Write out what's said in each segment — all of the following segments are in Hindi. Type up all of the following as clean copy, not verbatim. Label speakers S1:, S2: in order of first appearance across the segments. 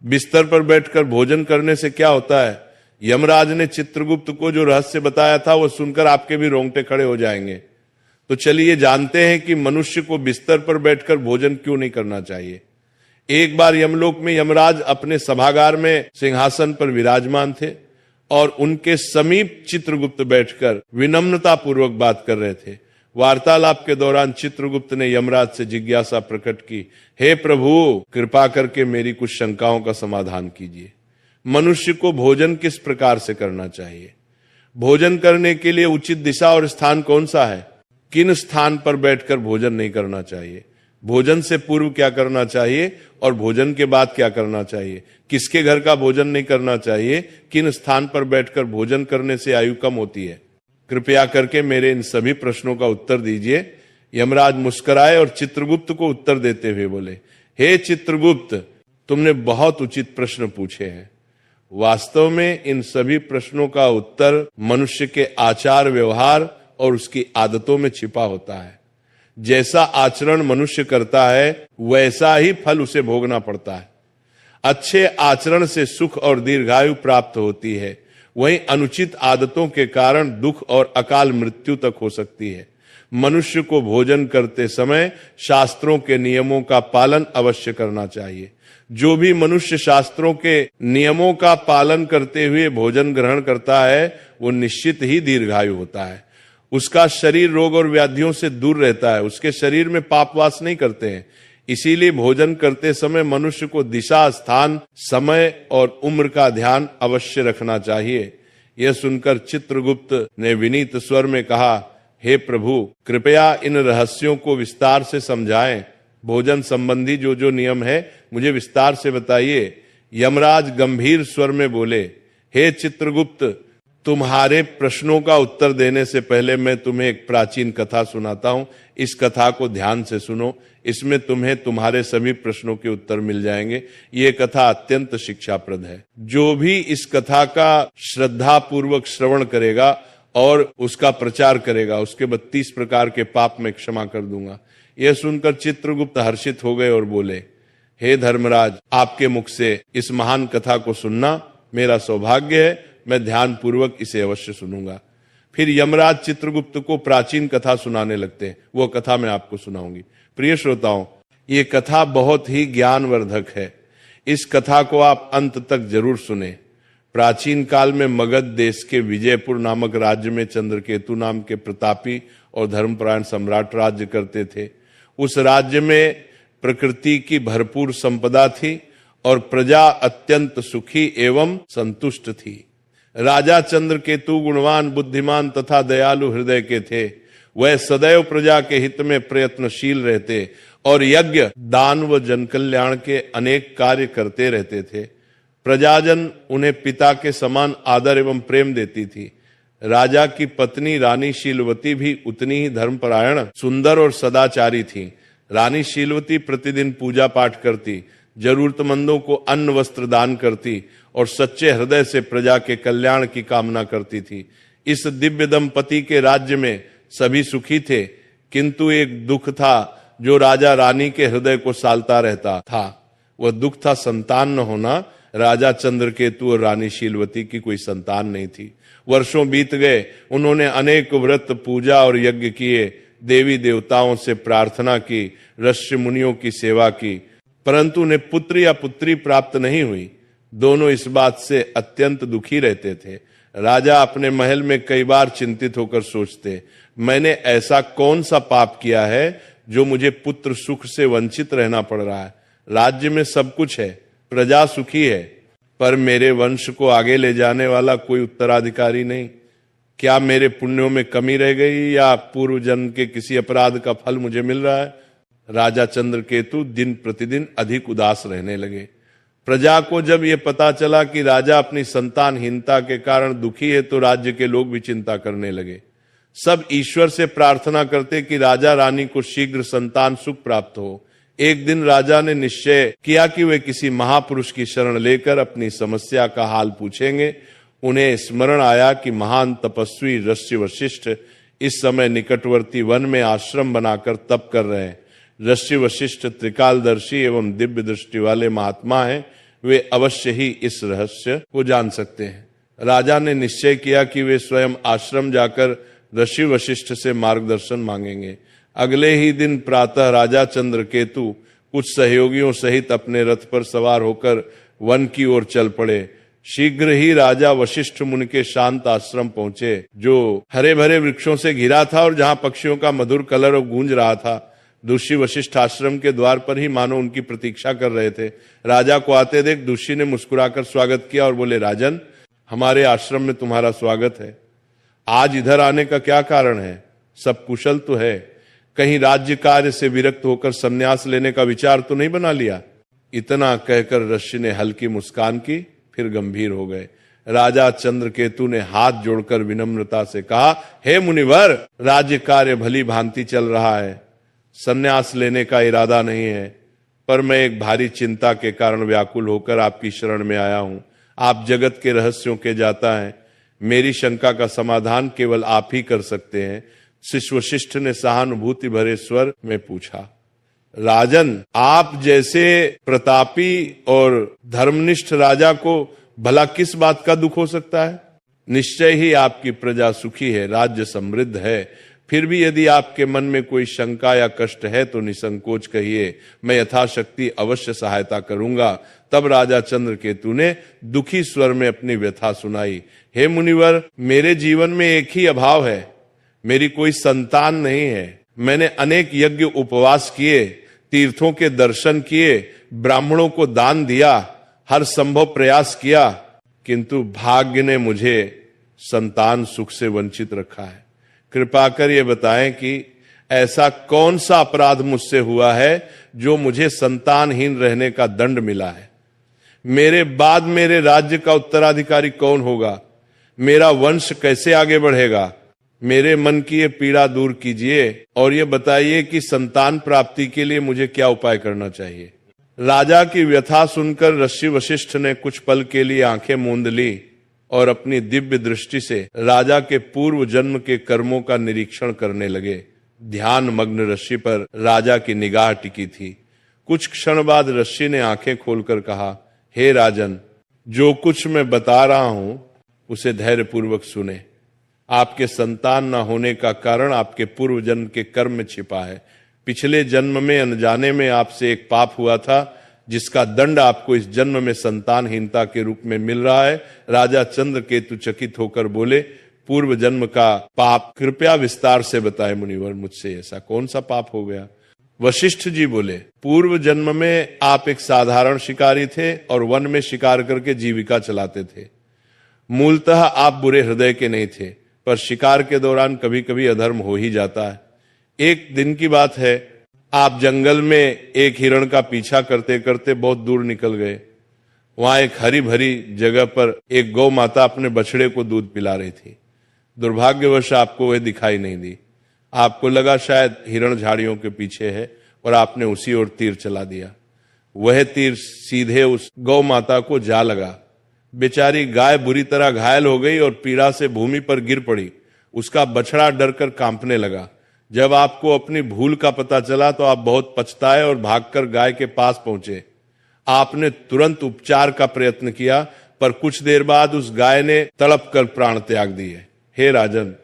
S1: बिस्तर पर बैठकर भोजन करने से क्या होता है? यमराज ने चित्रगुप्त को जो रहस्य बताया था वो सुनकर आपके भी रोंगटे खड़े हो जाएंगे। तो चलिए जानते हैं कि मनुष्य को बिस्तर पर बैठकर भोजन क्यों नहीं करना चाहिए। एक बार यमलोक में यमराज अपने सभागार में सिंहासन पर विराजमान थे और उनके समीप चित्रगुप्त बैठकर विनम्रता पूर्वक बात कर रहे थे। वार्तालाप के दौरान चित्रगुप्त ने यमराज से जिज्ञासा प्रकट की, हे प्रभु, कृपा करके मेरी कुछ शंकाओं का समाधान कीजिए। मनुष्य को भोजन किस प्रकार से करना चाहिए? भोजन करने के लिए उचित दिशा और स्थान कौन सा है? किन स्थान पर बैठकर भोजन नहीं करना चाहिए? भोजन से पूर्व क्या करना चाहिए और भोजन के बाद क्या करना चाहिए? किसके घर का भोजन नहीं करना चाहिए? किन स्थान पर बैठकर भोजन करने से आयु कम होती है? कृपया करके मेरे इन सभी प्रश्नों का उत्तर दीजिए। यमराज मुस्कुराए और चित्रगुप्त को उत्तर देते हुए बोले, हे चित्रगुप्त, तुमने बहुत उचित प्रश्न पूछे हैं। वास्तव में इन सभी प्रश्नों का उत्तर मनुष्य के आचार व्यवहार और उसकी आदतों में छिपा होता है। जैसा आचरण मनुष्य करता है वैसा ही फल उसे भोगना पड़ता है। अच्छे आचरण से सुख और दीर्घायु प्राप्त होती है, वहीं अनुचित आदतों के कारण दुख और अकाल मृत्यु तक हो सकती है। मनुष्य को भोजन करते समय शास्त्रों के नियमों का पालन अवश्य करना चाहिए। जो भी मनुष्य शास्त्रों के नियमों का पालन करते हुए भोजन ग्रहण करता है वो निश्चित ही दीर्घायु होता है। उसका शरीर रोग और व्याधियों से दूर रहता है, उसके शरीर में पाप वास नहीं करते हैं। इसीलिए भोजन करते समय मनुष्य को दिशा, स्थान, समय और उम्र का ध्यान अवश्य रखना चाहिए। यह सुनकर चित्रगुप्त ने विनीत स्वर में कहा, हे प्रभु, कृपया इन रहस्यों को विस्तार से समझाएं। भोजन संबंधी जो जो नियम है मुझे विस्तार से बताइए। यमराज गंभीर स्वर में बोले, हे चित्रगुप्त, तुम्हारे प्रश्नों का उत्तर देने से पहले मैं तुम्हें एक प्राचीन कथा सुनाता हूं। इस कथा को ध्यान से सुनो, इसमें तुम्हें तुम्हारे सभी प्रश्नों के उत्तर मिल जाएंगे। ये कथा अत्यंत शिक्षाप्रद है। जो भी इस कथा का श्रद्धा पूर्वक श्रवण करेगा और उसका प्रचार करेगा, उसके 32 प्रकार के पाप मैं क्षमा कर दूंगा। यह सुनकर चित्रगुप्त हर्षित हो गए और बोले, हे धर्मराज, आपके मुख से इस महान कथा को सुनना मेरा सौभाग्य है। मैं ध्यान पूर्वक इसे अवश्य सुनूंगा। फिर यमराज चित्रगुप्त को प्राचीन कथा सुनाने लगते हैं। वो कथा मैं आपको सुनाऊंगी। प्रिय श्रोताओं, ये कथा बहुत ही ज्ञानवर्धक है। इस कथा को आप अंत तक जरूर सुने। प्राचीन काल में मगध देश के विजयपुर नामक राज्य में चंद्रकेतु नाम के प्रतापी और धर्मपरायण सम्राट राज्य करते थे। उस राज्य में प्रकृति की भरपूर संपदा थी और प्रजा अत्यंत सुखी एवं संतुष्ट थी। राजा चंद्रकेतु गुणवान, बुद्धिमान तथा दयालु हृदय के थे। वह सदैव प्रजा के हित में प्रयत्नशील रहते और यज्ञ, दान व जनकल्याण के अनेक कार्य करते रहते थे। प्रजाजन उन्हें पिता के समान आदर एवं प्रेम देती थी। राजा की पत्नी रानी शीलवती भी उतनी ही धर्मपरायण, सुंदर और सदाचारी थी। रानी शीलवती प्रतिदिन पूजा पाठ करती, जरूरतमंदों को अन्न वस्त्र दान करती और सच्चे हृदय से प्रजा के कल्याण की कामना करती थी। इस दिव्य दंपति के राज्य में सभी सुखी थे, किंतु एक दुख था जो राजा रानी के हृदय को सालता रहता था। वह दुख था संतान न होना। राजा चंद्रकेतु और रानी शीलवती की कोई संतान नहीं थी। वर्षों बीत गए, उन्होंने अनेक व्रत, पूजा और यज्ञ किए, देवी देवताओं से प्रार्थना की, ऋषि मुनियों की सेवा की, परंतु उन्हें पुत्र या पुत्री प्राप्त नहीं हुई। दोनों इस बात से अत्यंत दुखी रहते थे। राजा अपने महल में कई बार चिंतित होकर सोचते, मैंने ऐसा कौन सा पाप किया है जो मुझे पुत्र सुख से वंचित रहना पड़ रहा है। राज्य में सब कुछ है, प्रजा सुखी है, पर मेरे वंश को आगे ले जाने वाला कोई उत्तराधिकारी नहीं। क्या मेरे पुण्यों में कमी रह गई या पूर्व जन्म के किसी अपराध का फल मुझे मिल रहा है? राजा चंद्रकेतु दिन प्रतिदिन अधिक उदास रहने लगे। प्रजा को जब यह पता चला कि राजा अपनी संतानहीनता के कारण दुखी है तो राज्य के लोग भी चिंता करने लगे। सब ईश्वर से प्रार्थना करते कि राजा रानी को शीघ्र संतान सुख प्राप्त हो। एक दिन राजा ने निश्चय किया कि वे किसी महापुरुष की शरण लेकर अपनी समस्या का हाल पूछेंगे। उन्हें स्मरण आया कि महान तपस्वी ऋषि वशिष्ठ इस समय निकटवर्ती वन में आश्रम बनाकर तप कर रहे हैं। ऋषि वशिष्ठ त्रिकालदर्शी एवं दिव्य दृष्टि वाले महात्मा हैं। वे अवश्य ही इस रहस्य को जान सकते हैं। राजा ने निश्चय किया कि वे स्वयं आश्रम जाकर ऋषि वशिष्ठ से मार्गदर्शन मांगेंगे। अगले ही दिन प्रातः राजा चंद्रकेतु कुछ सहयोगियों सहित अपने रथ पर सवार होकर वन की ओर चल पड़े। शीघ्र ही राजा वशिष्ठ मुनि के शांत आश्रम पहुंचे, जो हरे भरे वृक्षों से घिरा था और जहां पक्षियों का मधुर कलरव गूंज रहा था। ऋषि वशिष्ठ आश्रम के द्वार पर ही मानो उनकी प्रतीक्षा कर रहे थे। राजा को आते देख ऋषि ने मुस्कुराकर स्वागत किया और बोले, राजन, हमारे आश्रम में तुम्हारा स्वागत है। आज इधर आने का क्या कारण है? सब कुशल तो है? कहीं राज्य कार्य से विरक्त होकर संन्यास लेने का विचार तो नहीं बना लिया? इतना कहकर ऋषि ने हल्की मुस्कान की, फिर गंभीर हो गए। राजा चंद्रकेतु ने हाथ जोड़कर विनम्रता से कहा, हे मुनिवर, राज्य कार्य भली भांति चल रहा है, संन्यास लेने का इरादा नहीं है, पर मैं एक भारी चिंता के कारण व्याकुल होकर आपकी शरण में आया हूं। आप जगत के रहस्यों के जाता है, मेरी शंका का समाधान केवल आप ही कर सकते हैं। शिष्य वशिष्ठ ने सहानुभूति भरे स्वर में पूछा, राजन, आप जैसे प्रतापी और धर्मनिष्ठ राजा को भला किस बात का दुख हो सकता है? निश्चय ही आपकी प्रजा सुखी है, राज्य समृद्ध है। फिर भी यदि आपके मन में कोई शंका या कष्ट है तो निसंकोच कहिए, मैं यथाशक्ति अवश्य सहायता करूंगा। तब राजा चंद्रकेतु ने दुखी स्वर में अपनी व्यथा सुनाई। हे मुनिवर, मेरे जीवन में एक ही अभाव है, मेरी कोई संतान नहीं है। मैंने अनेक यज्ञ उपवास किए, तीर्थों के दर्शन किए, ब्राह्मणों को दान दिया, हर संभव प्रयास किया, किंतु भाग्य ने मुझे संतान सुख से वंचित रखा है। कृपा कर ये बताएं कि ऐसा कौन सा अपराध मुझसे हुआ है जो मुझे संतानहीन रहने का दंड मिला है? मेरे बाद मेरे राज्य का उत्तराधिकारी कौन होगा? मेरा वंश कैसे आगे बढ़ेगा? मेरे मन की ये पीड़ा दूर कीजिए और ये बताइए कि संतान प्राप्ति के लिए मुझे क्या उपाय करना चाहिए। राजा की व्यथा सुनकर ऋषि वशिष्ठ ने कुछ पल के लिए आंखें मूंद ली और अपनी दिव्य दृष्टि से राजा के पूर्व जन्म के कर्मों का निरीक्षण करने लगे। ध्यान मग्न ऋषि पर राजा की निगाह टिकी थी। कुछ क्षण बाद ऋषि ने आंखें खोलकर कहा, हे राजन, जो कुछ मैं बता रहा हूं उसे धैर्यपूर्वक सुने। आपके संतान न होने का कारण आपके पूर्व जन्म के कर्म में छिपा है। पिछले जन्म में अनजाने में आपसे एक पाप हुआ था, जिसका दंड आपको इस जन्म में संतानहीनता के रूप में मिल रहा है। राजा चंद्रकेतु चकित होकर बोले, पूर्व जन्म का पाप कृपया विस्तार से बताए मुनिवर, मुझसे ऐसा कौन सा पाप हो गया? वशिष्ठ जी बोले, पूर्व जन्म में आप एक साधारण शिकारी थे और वन में शिकार करके जीविका चलाते थे। मूलतः आप बुरे हृदय के नहीं थे, पर शिकार के दौरान कभी कभी अधर्म हो ही जाता है। एक दिन की बात है, आप जंगल में एक हिरण का पीछा करते करते बहुत दूर निकल गए। वहां एक हरी भरी जगह पर एक गौ माता अपने बछड़े को दूध पिला रही थी। दुर्भाग्यवश आपको वह दिखाई नहीं दी। आपको लगा शायद हिरण झाड़ियों के पीछे है और आपने उसी ओर तीर चला दिया। वह तीर सीधे उस गौ माता को जा लगा। बेचारी गाय बुरी तरह घायल हो गई और पीड़ा से भूमि पर गिर पड़ी। उसका बछड़ा डरकर कांपने लगा। जब आपको अपनी भूल का पता चला तो आप बहुत पछताए और भागकर गाय के पास पहुंचे। आपने तुरंत उपचार का प्रयत्न किया, पर कुछ देर बाद उस गाय ने तड़प कर प्राण त्याग दिए। हे राजन,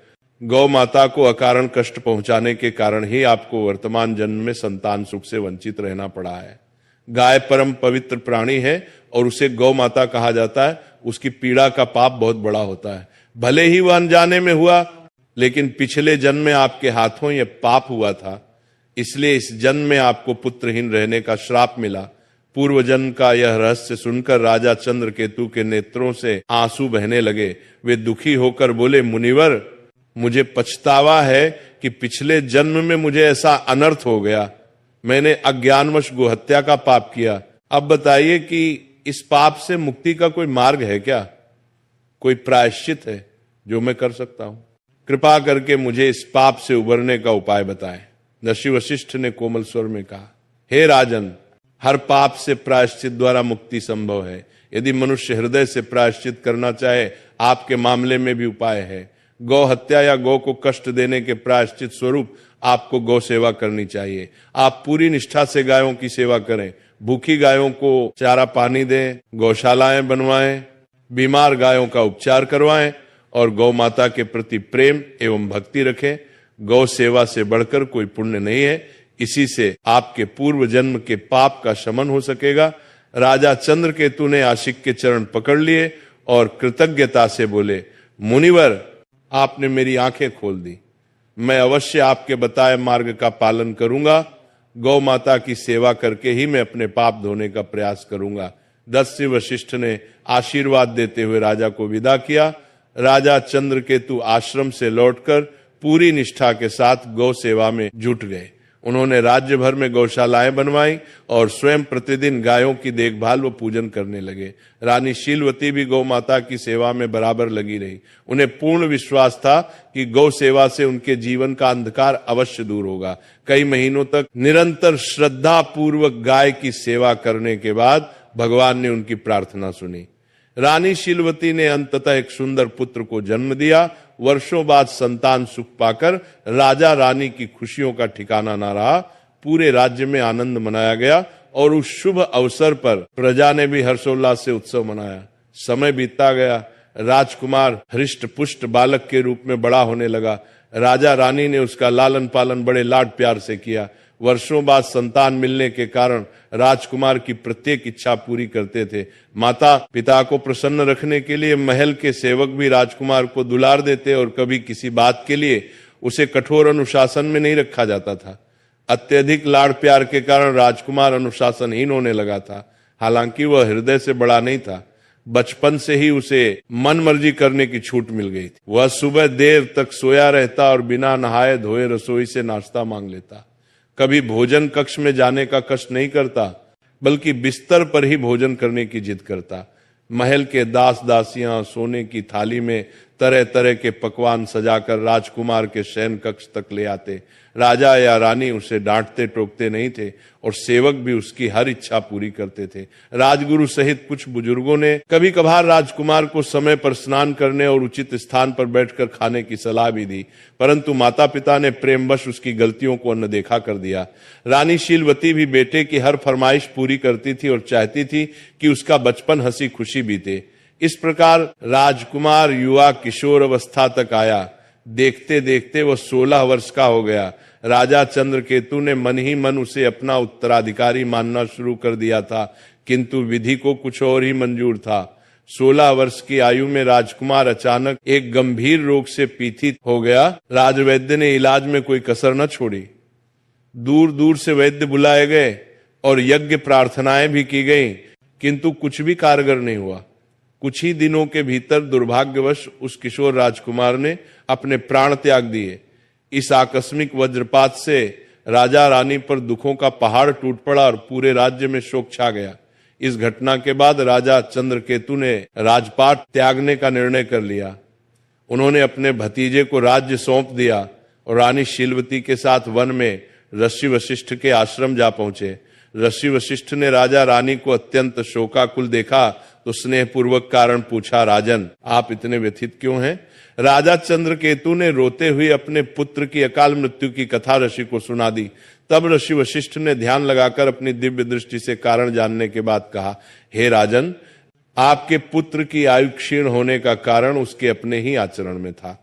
S1: गौ माता को अकारण कष्ट पहुंचाने के कारण ही आपको वर्तमान जन्म में संतान सुख से वंचित रहना पड़ा है। गाय परम पवित्र प्राणी है और उसे गौ माता कहा जाता है। उसकी पीड़ा का पाप बहुत बड़ा होता है। भले ही वह अनजाने में हुआ, लेकिन पिछले जन्म में आपके हाथों यह पाप हुआ था, इसलिए इस जन्म में आपको पुत्रहीन रहने का श्राप मिला। पूर्व जन्म का यह रहस्य सुनकर राजा चंद्रकेतु के नेत्रों से आंसू बहने लगे। वे दुखी होकर बोले, मुनिवर, मुझे पछतावा है कि पिछले जन्म में मुझे ऐसा अनर्थ हो गया। मैंने अज्ञानवश गोहत्या का पाप किया। अब बताइए कि इस पाप से मुक्ति का कोई मार्ग है क्या? कोई प्रायश्चित है जो मैं कर सकता हूं? कृपा करके मुझे इस पाप से उबरने का उपाय बताएं। ऋषि वशिष्ठ ने कोमल स्वर में कहा, हे राजन, हर पाप से प्रायश्चित द्वारा मुक्ति संभव है। यदि मनुष्य हृदय से प्रायश्चित करना चाहे, आपके मामले में भी उपाय है। गौ हत्या या गौ को कष्ट देने के प्रायश्चित स्वरूप आपको गौ सेवा करनी चाहिए। आप पूरी निष्ठा से गायों की सेवा करें। भूखी गायों को चारा पानी दें, गौशालाएं बनवाएं, बीमार गायों का उपचार करवाएं और गौ माता के प्रति प्रेम एवं भक्ति रखें। गौ सेवा से बढ़कर कोई पुण्य नहीं है। इसी से आपके पूर्व जन्म के पाप का शमन हो सकेगा। राजा चंद्रकेतु ने आशिक के चरण पकड़ लिए और कृतज्ञता से बोले, मुनिवर, आपने मेरी आंखें खोल दी। मैं अवश्य आपके बताए मार्ग का पालन करूंगा। गौ माता की सेवा करके ही मैं अपने पाप धोने का प्रयास करूंगा। दस्यु वशिष्ठ ने आशीर्वाद देते हुए राजा को विदा किया। राजा चंद्रकेतु आश्रम से लौटकर पूरी निष्ठा के साथ गौ सेवा में जुट गए। उन्होंने राज्य भर में गौशालाएं बनवाई और स्वयं प्रतिदिन गायों की देखभाल व पूजन करने लगे। रानी शीलवती भी गौ माता की सेवा में बराबर लगी रही। उन्हें पूर्ण विश्वास था कि गौ सेवा से उनके जीवन का अंधकार अवश्य दूर होगा। कई महीनों तक निरंतर श्रद्धा पूर्वक गाय की सेवा करने के बाद भगवान ने उनकी प्रार्थना सुनी। रानी शीलवती ने अंततः एक सुंदर पुत्र को जन्म दिया। वर्षों बाद संतान सुख पाकर राजा रानी की खुशियों का ठिकाना न रहा। पूरे राज्य में आनंद मनाया गया और उस शुभ अवसर पर प्रजा ने भी हर्षोल्लास से उत्सव मनाया। समय बीतता गया। राजकुमार हृष्ट पुष्ट बालक के रूप में बड़ा होने लगा। राजा रानी ने उसका लालन पालन बड़े लाड प्यार से किया। वर्षों बाद संतान मिलने के कारण राजकुमार की प्रत्येक इच्छा पूरी करते थे। माता पिता को प्रसन्न रखने के लिए महल के सेवक भी राजकुमार को दुलार देते और कभी किसी बात के लिए उसे कठोर अनुशासन में नहीं रखा जाता था। अत्यधिक लाड़ प्यार के कारण राजकुमार अनुशासनहीन होने लगा था। हालांकि वह हृदय से बड़ा नहीं था। बचपन से ही उसे मन मर्जी करने की छूट मिल गई थी। वह सुबह देर तक सोया रहता और बिना नहाए धोए रसोई से नाश्ता मांग लेता। कभी भोजन कक्ष में जाने का कष्ट नहीं करता, बल्कि बिस्तर पर ही भोजन करने की जिद करता। महल के दास दासियां सोने की थाली में तरह तरह के पकवान सजाकर राजकुमार के शयन कक्ष तक ले आते। राजा या रानी उसे डांटते टोकते नहीं थे और सेवक भी उसकी हर इच्छा पूरी करते थे। राजगुरु सहित कुछ बुजुर्गों ने कभी कभार राजकुमार को समय पर स्नान करने और उचित स्थान पर बैठकर खाने की सलाह भी दी, परंतु माता पिता ने प्रेमवश उसकी गलतियों को अनदेखा कर दिया। रानी शीलवती भी बेटे की हर फरमाइश पूरी करती थी और चाहती थी कि उसका बचपन हंसी खुशी बीते। इस प्रकार राजकुमार युवा किशोर अवस्था तक आया। देखते देखते वह 16 वर्ष का हो गया। राजा चंद्रकेतु ने मन ही मन उसे अपना उत्तराधिकारी मानना शुरू कर दिया था, किंतु विधि को कुछ और ही मंजूर था। 16 वर्ष की आयु में राजकुमार अचानक एक गंभीर रोग से पीड़ित हो गया। राजवैद्य ने इलाज में कोई कसर न छोड़ी। दूर दूर से वैद्य बुलाए गए और यज्ञ प्रार्थनाएं भी की गईं, किंतु कुछ भी कारगर नहीं हुआ। कुछ ही दिनों के भीतर दुर्भाग्यवश उस किशोर राजकुमार ने अपने प्राण त्याग दिए। इस आकस्मिक वज्रपात से राजा रानी पर दुखों का पहाड़ टूट पड़ा और पूरे राज्य में शोक छा गया। इस घटना के बाद राजा चंद्रकेतु ने राजपाट त्यागने का निर्णय कर लिया। उन्होंने अपने भतीजे को राज्य सौंप दिया और रानी शीलवती के साथ वन में ऋषि वशिष्ठ के आश्रम जा पहुंचे। ऋषि वशिष्ठ ने राजा रानी को अत्यंत शोकाकुल देखा तो स्नेहपूर्वक कारण पूछा, राजन, आप इतने व्यथित क्यों हैं? राजा चंद्रकेतु ने रोते हुए अपने पुत्र की अकाल मृत्यु की कथा ऋषि को सुना दी। तब ऋषि वशिष्ठ ने ध्यान लगाकर अपनी दिव्य दृष्टि से कारण जानने के बाद कहा, हे राजन, आपके पुत्र की आयु क्षीण होने का कारण उसके अपने ही आचरण में था।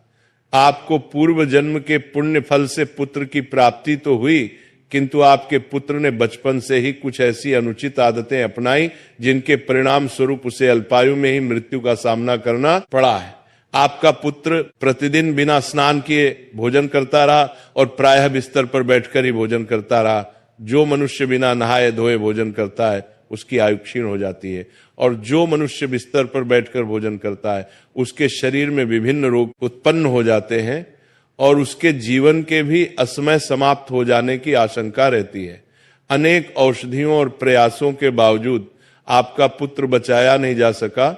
S1: आपको पूर्व जन्म के पुण्य फल से पुत्र की प्राप्ति तो हुई, किंतु आपके पुत्र ने बचपन से ही कुछ ऐसी अनुचित आदतें अपनाई जिनके परिणाम स्वरूप उसे अल्पायु में ही मृत्यु का सामना करना पड़ा है। आपका पुत्र प्रतिदिन बिना स्नान किए भोजन करता रहा और प्रायः बिस्तर पर बैठकर ही भोजन करता रहा। जो मनुष्य बिना नहाए धोए भोजन करता है उसकी आयु क्षीण हो जाती है, और जो मनुष्य बिस्तर पर बैठकर भोजन करता है उसके शरीर में विभिन्न रोग उत्पन्न हो जाते हैं और उसके जीवन के भी असमय समाप्त हो जाने की आशंका रहती है। अनेक औषधियों और प्रयासों के बावजूद आपका पुत्र बचाया नहीं जा सका,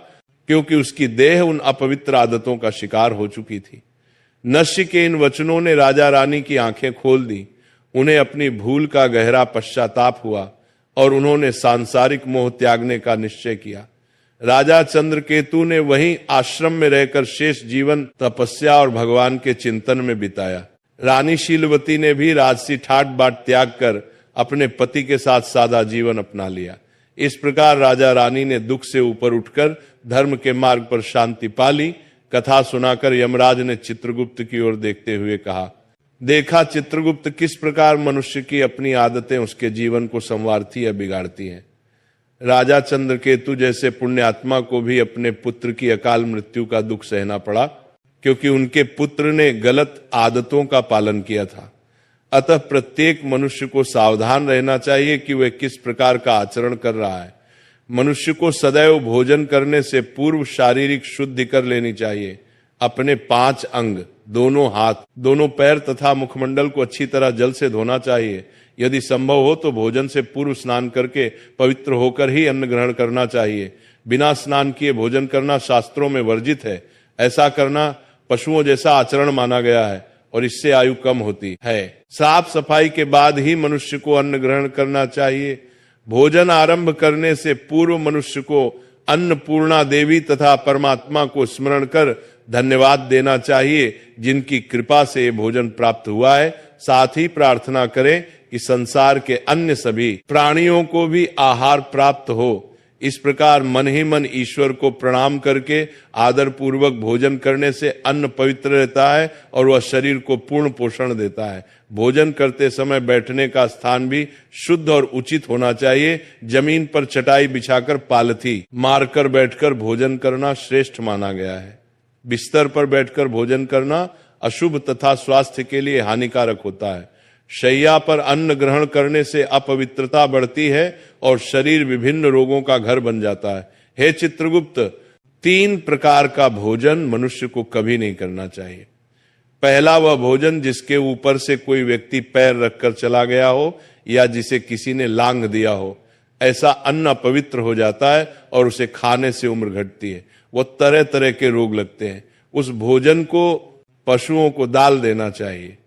S1: क्योंकि उसकी देह उन अपवित्र आदतों का शिकार हो चुकी थी। नश्य के इन वचनों ने राजा रानी की आंखें खोल दी। उन्हें अपनी भूल का गहरा पश्चाताप हुआ और उन्होंने सांसारिक मोह त्यागने का निश्चय किया। राजा चंद्रकेतु ने वहीं आश्रम में रहकर शेष जीवन तपस्या और भगवान के चिंतन में बिताया। रानी शीलवती ने भी राजसी ठाट बाट त्याग कर अपने पति के साथ सादा जीवन अपना लिया। इस प्रकार राजा रानी ने दुख से ऊपर उठकर धर्म के मार्ग पर शांति पा ली। कथा सुनाकर यमराज ने चित्रगुप्त की ओर देखते हुए कहा, देखा चित्रगुप्त, किस प्रकार मनुष्य की अपनी आदतें उसके जीवन को संवारती या बिगाड़ती हैं। राजा चंद्रकेतु जैसे पुण्यात्मा को भी अपने पुत्र की अकाल मृत्यु का दुख सहना पड़ा, क्योंकि उनके पुत्र ने गलत आदतों का पालन किया था। अतः प्रत्येक मनुष्य को सावधान रहना चाहिए कि वह किस प्रकार का आचरण कर रहा है। मनुष्य को सदैव भोजन करने से पूर्व शारीरिक शुद्धि कर लेनी चाहिए। अपने 5 अंग, दोनों हाथ, दोनों पैर तथा मुखमंडल को अच्छी तरह जल से धोना चाहिए। यदि संभव हो तो भोजन से पूर्व स्नान करके पवित्र होकर ही अन्न ग्रहण करना चाहिए। बिना स्नान किए भोजन करना शास्त्रों में वर्जित है। ऐसा करना पशुओं जैसा आचरण माना गया है और इससे आयु कम होती है। साफ सफाई के बाद ही मनुष्य को अन्न ग्रहण करना चाहिए। भोजन आरंभ करने से पूर्व मनुष्य को अन्नपूर्णा देवी तथा परमात्मा को स्मरण कर धन्यवाद देना चाहिए, जिनकी कृपा से ये भोजन प्राप्त हुआ है। साथ ही प्रार्थना करें कि संसार के अन्य सभी प्राणियों को भी आहार प्राप्त हो। इस प्रकार मन ही मन ईश्वर को प्रणाम करके आदर पूर्वक भोजन करने से अन्न पवित्र रहता है और वह शरीर को पूर्ण पोषण देता है। भोजन करते समय बैठने का स्थान भी शुद्ध और उचित होना चाहिए। जमीन पर चटाई बिछाकर पालथी मारकर बैठकर भोजन करना श्रेष्ठ माना गया है। बिस्तर पर बैठकर भोजन करना अशुभ तथा स्वास्थ्य के लिए हानिकारक होता है। शैया पर अन्न ग्रहण करने से अपवित्रता बढ़ती है और शरीर विभिन्न रोगों का घर बन जाता है। हे चित्रगुप्त, 3 प्रकार का भोजन मनुष्य को कभी नहीं करना चाहिए। पहला वह भोजन जिसके ऊपर से कोई व्यक्ति पैर रखकर चला गया हो या जिसे किसी ने लांघ दिया हो। ऐसा अन्न अपवित्र हो जाता है और उसे खाने से उम्र घटती है। वो तरह तरह के रोग लगते हैं। उस भोजन को पशुओं को डाल देना चाहिए।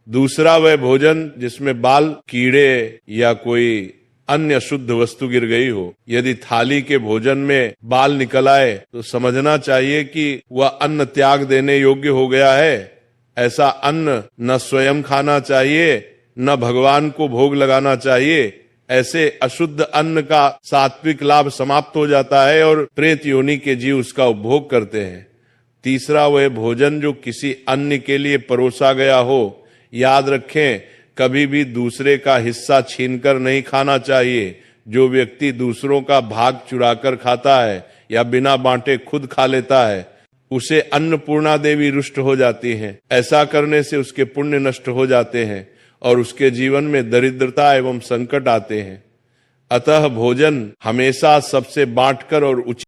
S1: दूसरा वह भोजन जिसमें बाल, कीड़े या कोई अन्य शुद्ध वस्तु गिर गई हो। यदि थाली के भोजन में बाल निकल आए तो समझना चाहिए कि वह अन्न त्याग देने योग्य हो गया है। ऐसा अन्न न स्वयं खाना चाहिए, न भगवान को भोग लगाना चाहिए। ऐसे अशुद्ध अन्न का सात्विक लाभ समाप्त हो जाता है और प्रेत योनि के जीव उसका उपभोग करते हैं। तीसरा वह भोजन जो किसी अन्य के लिए परोसा गया हो। याद रखें, कभी भी दूसरे का हिस्सा छीनकर नहीं खाना चाहिए। जो व्यक्ति दूसरों का भाग चुराकर खाता है या बिना बांटे खुद खा लेता है, उसे अन्नपूर्णा देवी रुष्ट हो जाती हैं। ऐसा करने से उसके पुण्य नष्ट हो जाते हैं और उसके जीवन में दरिद्रता एवं संकट आते हैं। अतः भोजन हमेशा सबसे बांटकर और उचित